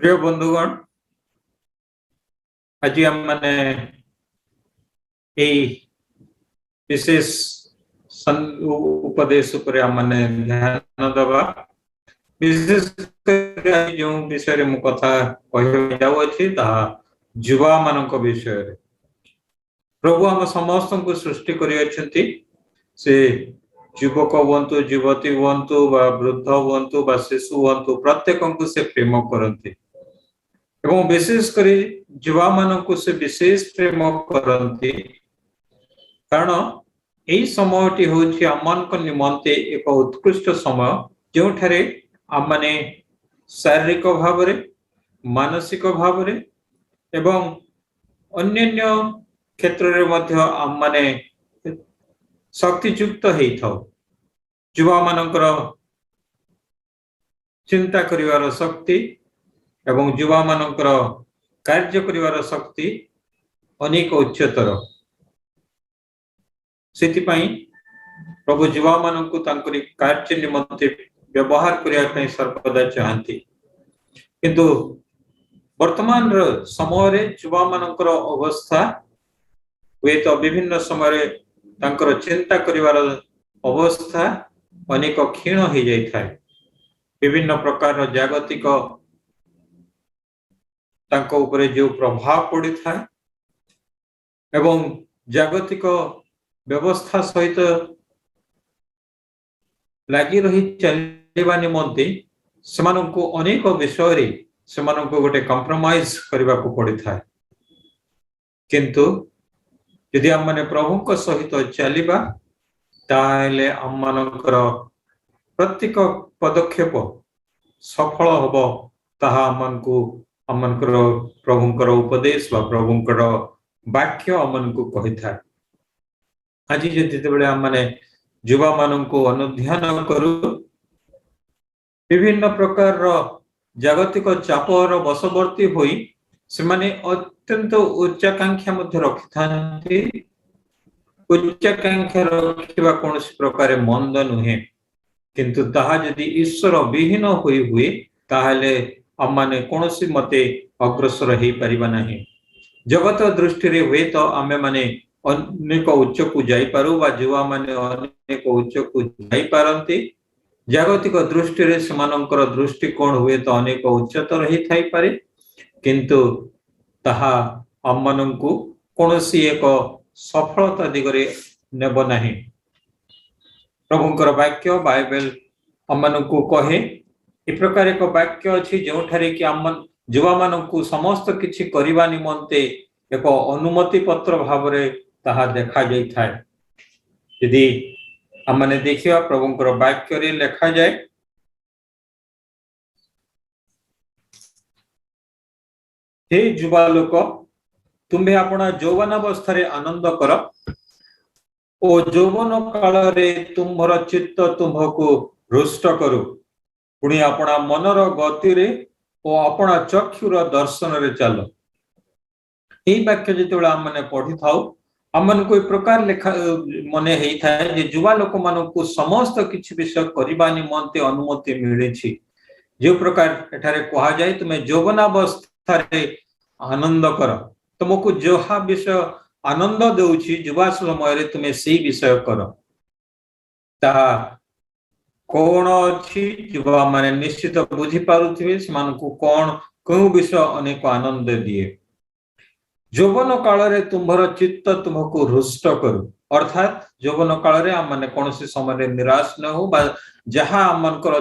प्रिय बंधुगण आज आम माने विशेष उपदेश उपर आम माने ध्यान दबा विशेष जो विषय मु कथा कह जाऊँगी युवा मान विषय प्रभु आम समस्त को सृष्टि कर युवक हूँ युवती हूँ वृद्ध हूँ शिशु हूँ प्रत्येक को से प्रेम करती एवं विशेष कर युवा मान को से विशेष प्रेम करती कारण यही समयटी हूँ आम निमंते एक उत्कृष्ट समय जो ठारे आम माने शारीरिक भाव मानसिक भाव एवं अन्य क्षेत्र में आम माने शक्तियुक्त होता युवा मानकर चिंता करिवार शक्ति एवं युवा मानकर कार्य करिवार शक्ति अनेक उच्चतर से प्रभु युवा मान को कार्य निमंते व्यवहार करने सर्वदा चाहती किंतु वर्तमान समय रे युवा मानकर अवस्था वे तो विभिन्न समय तांकर चिंता करिवार अवस्था अनेक क्षीण हो जाए विभिन्न प्रकार जागतिक तांको उपरे जो प्रभाव पड़ी था एवं जागतिक व्यवस्था सहित लगी रही चलवा निमंते को अनेक विषय से गोटे कंप्रोमाइज करने को पड़ी था किंतु यदि आम माने प्रभु को सहित चलिबा ताले आम मानकर प्रत्येक पदक्षेप सफल होबो ताहा आमनकर प्रभुंकर उपदेश वा प्रभुंकर वाक्य आमन को कहि था आज जति बेले आम माने युवा मान को अनुध्यान करू विभिन्न प्रकार जागतिक चापर वशवर्ती होई से माने अत्यंत उच्चाकांक्षा मध्य रखि थांती उच्चाकांक्षा रखिबा कौन प्रकार मंद नुहे किंतु ताहा यदि ईश्वर विहीन होई हुए ताहले आम माने कौन मते अग्रसर हो पारिबा नहीं जगत दृष्टि रे हुए तो आमे माने अनेक उच्च को जाई पारू बा युवा माने अनेक उच्च को जाई पारंती जागतिक दृष्टि रे समानंकर दृष्टिकोण हुए तो अनेक उच्चतर ही थाई पारे किंतु ताहा आम मान को कौनसी एक सफलता दिगरे नेब नहीं प्रभुंकर वाक्य बाइबल आम मान को कहे इ प्रकार एक वाक्य अच्छी जो ठारे कि आम युवा मान को समस्त किछि करिबा निमंते एक अनुमति पत्र भाव रे ताहा देखा जाय थाए यदि आम माने देखिया प्रभुंकर वाक्य रे लिखा जाए हे युवा लोक तुम्हें अपना यौवनावस्था आनंद कर और यौवन काल रे तुम्हार चित्त तुम्हको रुष्ट करू पुणी अपना मनर गति रे और अपना चक्षुर दर्शन रे चलो यही वाक्य जो आम मैंने पढ़ी था आम को एक प्रकार लेखा मन होता है युवा लोक मान को समस्त किसी विषय करने निमंते अनुमति मिली जो प्रकार एठारे कहा जाए तुम्हें यौवनावस्था आनंद कर तुमको जहा विषय आनंद देउछि युवा समय तुम्हें से विषय कर ताहा कौन अच्छी युवा माने निश्चित बुझी पारुथिबे सेमानकु कौन क्यों विषय अनेक आनंद दिए यौवन काल रे तुम्हार चित्त तुमको रुष्ट करू अर्थात यौवन काल रे आम माने कौन समय निराश न हो बा जहा आमनकर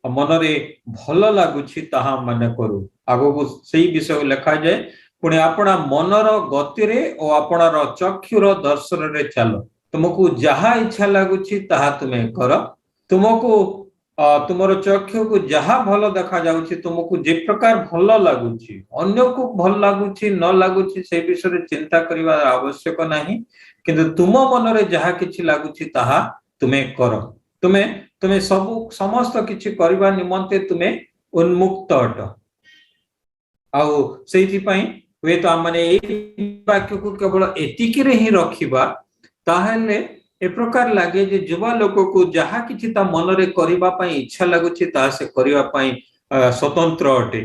मन रे भल लागुछि ताहा माने करू आगो को सही विषय लिखा जाए पुणी अपना मनर गति रे और अपनार चक्षुर दर्शन रे चलो तुमको जहा इच्छा लगुछि ताहा तुम्हें कर तुमको तुमर चक्षु को जहा भल देखा जाउछि तुमको जे प्रकार भल लागुछि अन्य को भल लागुछि न लागुछि से विषय चिंता करिवा आवश्यक नहीं किंतु तुम मन रे जहा किछि लागुछि ताहा तुम्हें कर तुम्हें सब समस्त किछि करिवा निमंते तुम्हें उन्मुक्त अट आउ सेहि पई वे तो माने वाक्य को केवल एतिकी रे ही रखिबा ताहले ए प्रकार लगे जे युवा लोक को जहा किछि ता मन रे करिबा पई इच्छा लागुछि ता से करिबा पई स्वतंत्र अटे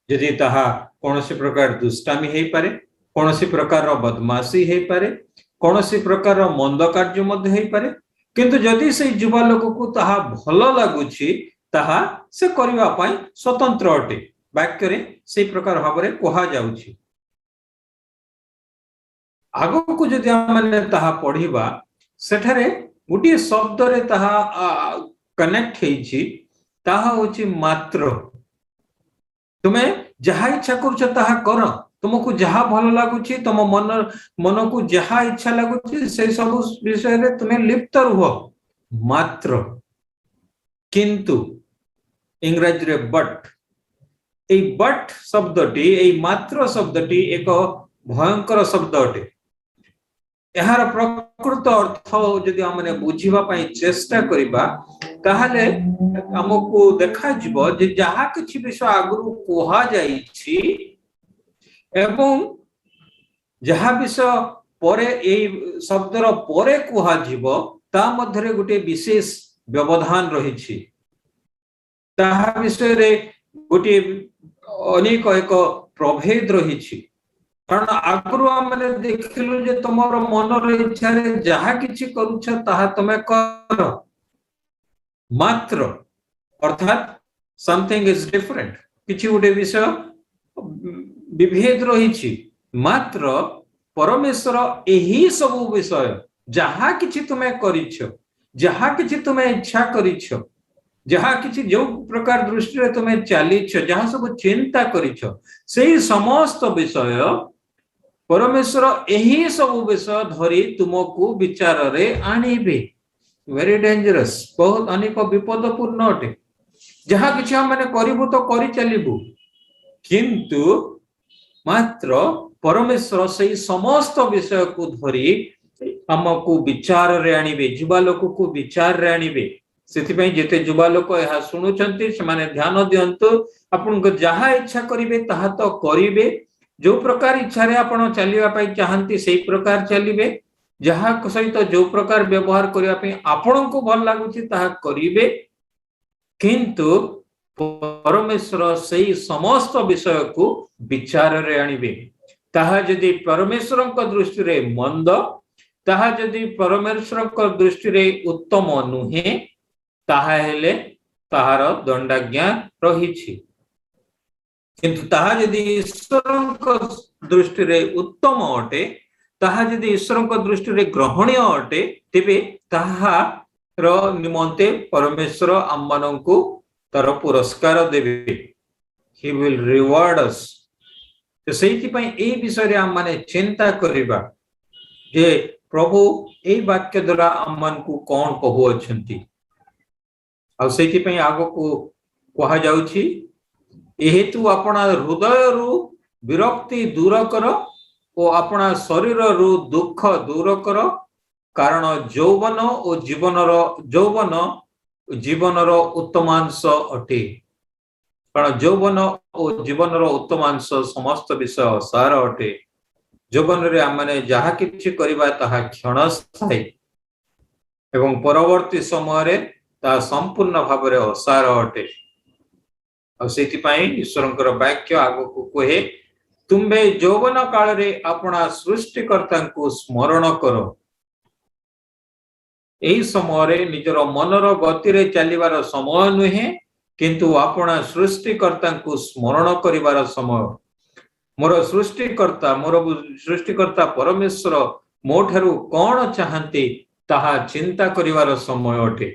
यदि ताहा कौनसी प्रकार दुष्टामी हो पारे कौनसी प्रकार बदमाशी हो पारे कौनसी प्रकार मंद कार्य मध्य हो पारे किंतु जदि से युवा लोक को ताहा भल लगुछि ताहा से करबा पई स्वतंत्र अटे वाक्य रे से प्रकार भाव रे कहा जाउछि आगो को जदि माने ताहा पढ़िबा सेठारे गोटे शब्द रे ताहा कनेक्ट हेछि ताहा होछि मात्र तुम्हें जहा इच्छा करुछ ताहा कर तुमको जहा भल लगुछि तुम मन को जहा इच्छा लगुछि से सब विषय रे तुम्हें लिप्त रुह मात्र किंतु इंग्रजी रे बट ए बट शब्दटी ए मात्र शब्दटी एक भयंकर शब्द अटे यार प्रकृत अर्थ जदि हमने बुझिबा पई चेष्टा करिबा ताहले हमको देखा जिवो जे जहा किछि विषय आगु कोहा जाईछि एवं जहा विषय परे ए शब्दर परे कोहा जिवो ता मध्यरे गुटे विशेष व्यवधान रहिछि ताहा विषय रे गुटे अनेक एक प्रभेद रहिछि कारण आगु हमने देखिलु जे तमर मनर इच्छा रे जहा किछि करूछ ताहा तमे कर मात्र अर्थात समथिंग इज डिफरेंट किछि गुटे विषय विभेद रहिछि मात्र परमेश्वर एही सब विषय जहा किछि तुमे करिछ जहा किछि तुमे इच्छा करिछ जहा किछि जो प्रकार दृष्टि रे तुमे चालिछ जहा सब चिंता करिछ सेही समस्त विषय परमेश्वर एही सब विषय धरी तुमको विचार रे आनिबे वेरी डेंजरस बहुत अनेक विपदपूर्ण अटे जहा किछि हम माने करिबु तो करि चलिबु किंतु मात्र परमेश्वर सेही समस्त विषय को धरी हमको विचार रे आनिबे जुवा लोक को विचार रे आनिबे सेति पई जेते जुवा लोक एहा सुनुचंती से माने ध्यान दियंतु आपन को जहा इच्छा करिवे ताहा तो करिवे जो प्रकार इच्छा रे आपण चलिबा पई चाहंती सेही प्रकार चलिबे जहा सहित जो प्रकार व्यवहार करिया पई आपण को भल लागुची ताहा करिवे किंतु परमेश्वर सेही समस्त विषय को विचार रे आनिबे ताहा यदि परमेश्वर को दृष्टि रे मंद ताहा यदि परमेश्वर को दृष्टि रे उत्तम नुहे ताहा हेले ताहार दंडाज्ञा रहिछि किंतु ताहा यदि ईश्वर को दृष्टि रे उत्तम अटे ताहा यदि ईश्वर को दृष्टि रे ग्रहणीय अटे तेबे ताहार निमंते परमेश्वर आम्मानंकु तार पुरस्कार देबे ही विल रिवार्ड अस तो सेहिति पई ए विषय रे हम माने चिंता करिबा जे प्रभु ए वाक्य द्वारा आम्मानकु कोन कहू अछंती आ सेहिति पई आगो को कहा जाउछि एहेतु अपना हृदय रु विरक्ति दूर कर ओ अपना शरीर रु दुख दूर कर कारण यौवन और जीवनर उत्तमांश अटे कारण यौवन और जीवनर उत्तमांश समस्त विषय सार अटे यौवन रे आमने जहा किछि करिबा ताहा क्षणस्थायी एवं परवर्ती समय रे ता संपूर्ण भाव रे असार अटे ईश्वर वाक्य आगो को कहे तुम्बे यौवन काल रे अपना सृष्टिकर्ता को स्मरण करो एही समय रे निजर मनर गति रे चलिबार समय नुहे किंतु अपना सृष्टिकर्ता को स्मरण करिबार समय मोर सृष्टिकर्ता परमेश्वर मो ठारू कोन चाहंती ताहा चिंता करिबार समय अटे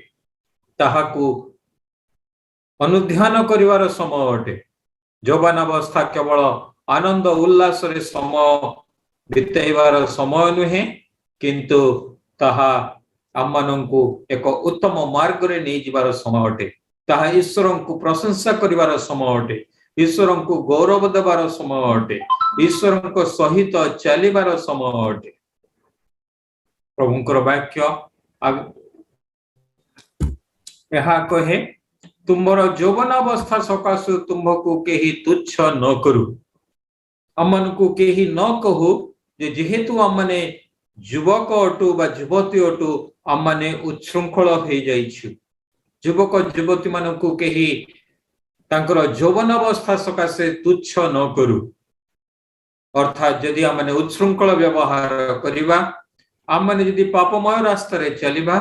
ताहा को अनुध्यान करिवार समय अटे यौवन अवस्था केवल आनंद उल्लास रे समय बिताइबार समय नुहे किंतु ताहा आम्मानंकु एक उत्तम मार्ग रे नै जिबार समय अटे ताहा ईश्वर को प्रशंसा करिवार समय अटे ईश्वर को गौरव देवार समय अटे ईश्वर को सहित चलिबार समय अटे प्रभुंकर वाक्य यहा कहे तुमर यौवन अवस्था सकाशु तुम्हको केही तुच्छ न करू अमन को केही न कहू जे जेहेतु आमने युवक अटू बा युवती अटू आमने उच्छृंखल हो जाइछु युवक युवती मानकु केही तांकर यौवन अवस्था सकाशे तुच्छ न करू अर्थात यदि आमने उच्छृंखल व्यवहार करिबा आमने यदि पापमय रास्ता रे चलिबा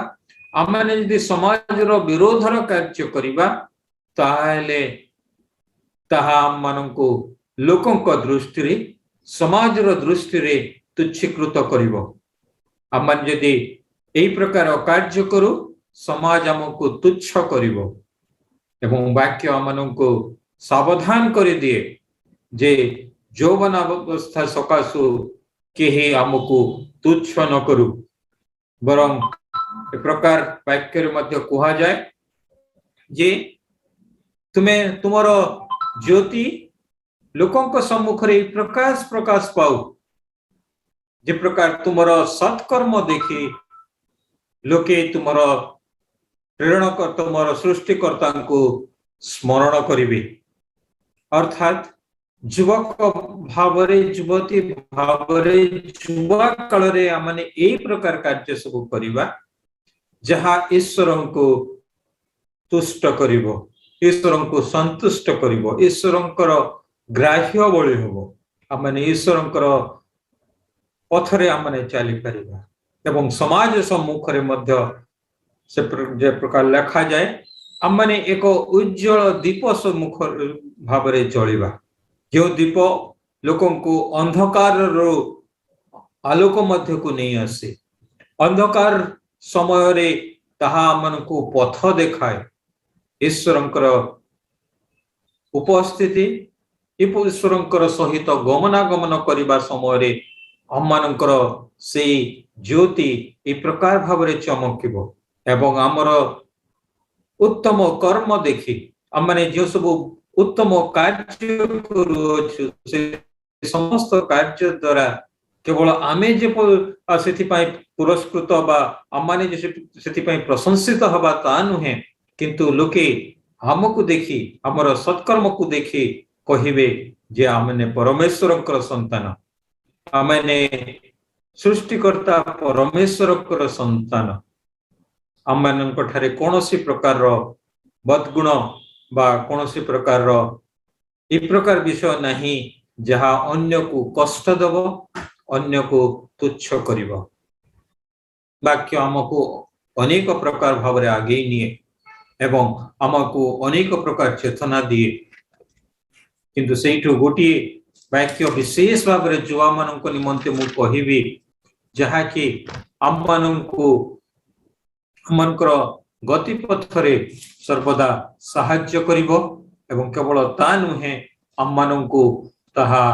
आमने यदि समाज रो विरोधर कार्य करिबा ताहेले ताहा आमମାନଙ୍କୁ ଲୋକଙ୍କ ଦୃଷ୍ଟିରେ ସମାଜର ଦୃଷ୍ଟିରେ ତୁଚ୍ଛୀକୃତ କରିବ ଆମେ ଯଦି ଏହି ପ୍ରକାର କାର୍ଯ୍ୟ କରୁ ସମାଜ ଆମକୁ ତୁଚ୍ଛ କରିବ ଏବଂ ବାକ୍ୟ ଆମମାନଙ୍କୁ ସାବଧାନ କରିଦିଏ ଯେ ଯୌବନ ଅବସ୍ଥା ସକାଶୁ କେହି ଆମକୁ ତୁଚ୍ଛ ନ କରୁ ବରଂ ଏ ପ୍ରକାର ବାକ୍ୟରେ ମଧ୍ୟ କୁହାଯାଏ ଯେ ତୁମେ ତୁମର ज्योति लोकों सम्मुखरे प्रकाश प्रकाश पाऊ जे प्रकार तुमर सत्कर्म देखी लोके तुमर प्रेरणा कर तुमर सृष्टिकर्ता को स्मरण करिवे अर्थात युवक भावरे युवती भावरे युवा काल रे आमने एई प्रकार कार्य सब करिबा जहा ईश्वर को तुष्ट करिवो ईश्वर को संतुष्ट करिवो ईश्वर ग्राह्य बळी होबो आमने ईश्वर पथरे आमने चली परिबा एवं समाज सम्मुख रे मध्य से जे प्रकार लिखा जाए आमने एक उज्जवल दीप सम्मुख भाव रे जळिबा जो दीप लोकों को अंधकार रो आलोक मध्य को नहीं आसे अंधकार समय रे ताहा आमन को पथ देखाए ईश्वरंकर उपस्थिति ईश्वरंकर सहित गमनागमन करबा समय रे हममानकर से ज्योति ए प्रकार भाव रे चमकिबो एवं हमर उत्तम कर्म देखि हमने जो सब उत्तम कार्य करू से समस्त कार्य द्वारा केवल आमे जे सेति पई पुरस्कृत बा हमने जे सेति पई प्रशंसित हबा ता नुहे किंतु लोके हमको देखी हमर सत्कर्म को देखी कहिबे जे आमने परमेश्वरंकर संतान आमने सृष्टिकर्ता परमेश्वरंकर संतान आमनक ठारे कोनोसी प्रकार रो बदगुण बा कोनोसी प्रकार रो ए प्रकार विषय नहीं जहा अन्य को कष्ट देव अन्य को तुच्छ करिवो वाक्य हमको अनेक प्रकार भाव रे आगे निए एवं हमको अनेक प्रकार चेतना दिए किंतु सेठु गोटी वाक्य विशेष भाव रे जुवा मानक निमंते मु कहिबी जहा कि हममानंकु हमनकर गति पथरे सर्वदा सहाय्य करिवो एवं केवल ता नुहे हममानंकु ताहा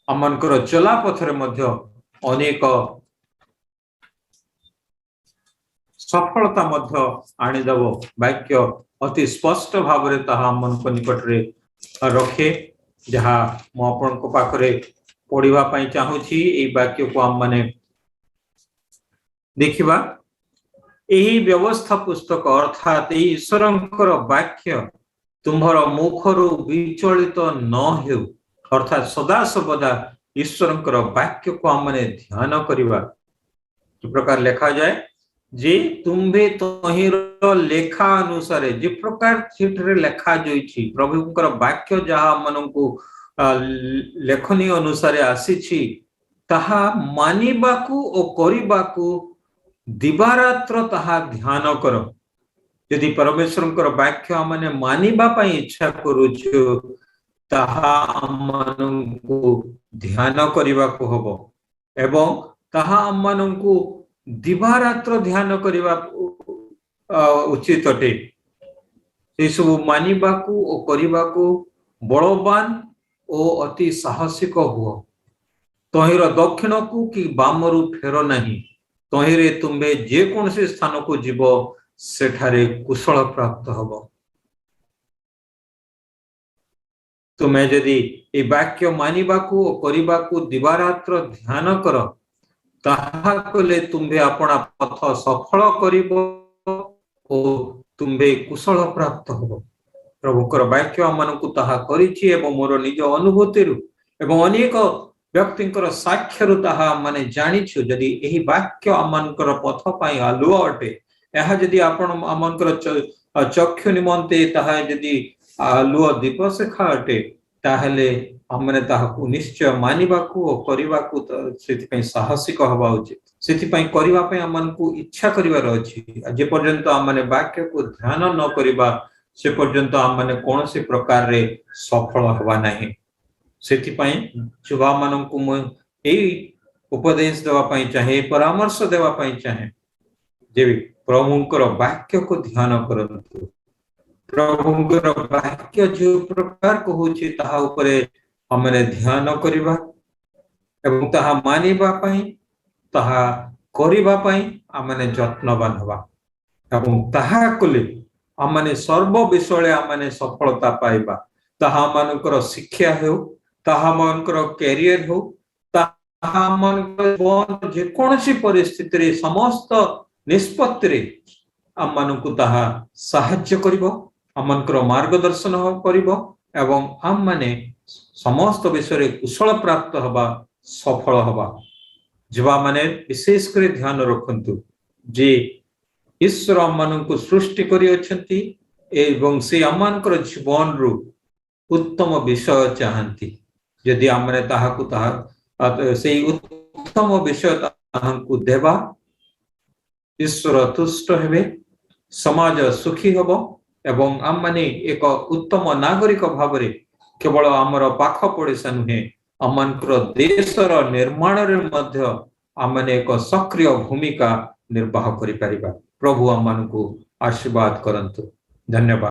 हमनकर चला पथरे मध्य अनेक सफलता मध्य आनी देव वाक्य अति स्पष्ट भाव रे ताहा हमनक निकट रे रखे जहा मो आपन को पाखरे पढिबा पई चाहूची ए वाक्य को हम माने देखिबा एही व्यवस्था पुस्तक अर्थात ईश्वरंकर वाक्य तुम्हर मुखरु विचलित न हेउ अर्थात सदा सर्वदा ईश्वरंकर वाक्य को हम माने ध्यान करिबा जो प्रकार लिखा जाए जे तुम्बे तहिर लेखा अनुसार जे प्रकार चिठरे लेखा जोइछि प्रभुंकर वाक्य जहा मनंकु लेखनी अनुसार आसीछि ताहा मानिबाकू ओ करिबाकू दिवारात्र ताहा ध्यान कर यदि परमेश्वरंकर वाक्य हमने मानिबा पई इच्छा करूछु ताहा हमनंकु ध्यान करिबाकू हबो एवं ताहा हमनंकु दिवारात्र ध्यान करिबा उचित अटे ए सब मानिबाकू ओ करिबाकू बलवान ओ अति साहसिक हुओ तहिर दक्षिण को कि बामरु फेर नहीं तहिरे तुम्बे जे कौन से स्थान को जीव सेठारे कुशल प्राप्त हबो तुम्हें यदि ए वाक्य मानिबाकू ओ करिबाकू दिवारात्र ध्यान कर ताहा कले तुम्बे अपना पथ सफल करिबो ओ तुम्बे कुशल प्राप्त हबो प्रभुकर वाक्य हमनकु ताहा करिछि एवं मोर निज अनुभूति रु एवं अनेक व्यक्तिंकर साक्ष्यरु ताहा माने जानिछु यदि एही वाक्य हमनकर पथ पई आलुआ अटे एहा यदि आपण हमनकर चक्षु निमंते ताहा यदि आलुओ दीप शिखा अटे ताहले हमने ताहाकु निश्चय मानिबाकू और करिबाकू सेथिपई साहसिक हवा उचित सेथिपई करिबा पई हमनकु इच्छा करिवार अछि जे पर्यंत हमने वाक्य को ध्यान न करिबा से पर्यंत हमने कोनोसी प्रकार रे सफल हवा नाही सेथिपई युवा माननकु मु एई उपदेश देवा पई चाहे परामर्श देवा पई चाहे जे प्रभुंकर वाक्य को ध्यान करंतु प्रभुंकर वाक्य जो प्रकार कहूची ताहा उपरे हमने ध्यान करिबा एवं ताहा मानिबा पई ताहा करिबा पई हमने यत्नवान हवा एवं ताहा कले हमने सर्व विषय हमने सफलता पाइबा ताहा मानकर शिक्षा हेउ ताहा मानकर कैरियर हो ताहा मानकर जीवन जे कोनसी परिस्थिति रे समस्त निष्पत्ति रे हम मानकु ताहा सहाय्य करिवो हमनकर मार्गदर्शन करिवो एवं हम माने समस्त विषय कुशल प्राप्त हवा सफल हवा जीवा माने विशेष कर ध्यान रखंतु जे ईश्वर मानकु सृष्टि करि अछंती एवं से अमानकर जीवन रु उत्तम विषय चाहंती यदि हमने ताहाकु ताहा से उत्तम विषय ताहाकु देबा ईश्वर तुष्ट हेबे समाज सुखी हबो एवं आम माने एक उत्तम नागरिक भावरे केवल आमर पाख पड़ोसा नुहे आमनकर देशर निर्माण रे मध्य आमने एक सक्रिय भूमिका निर्वाह करि परिबा प्रभु आमनकु आशीर्वाद करंतु धन्यवाद।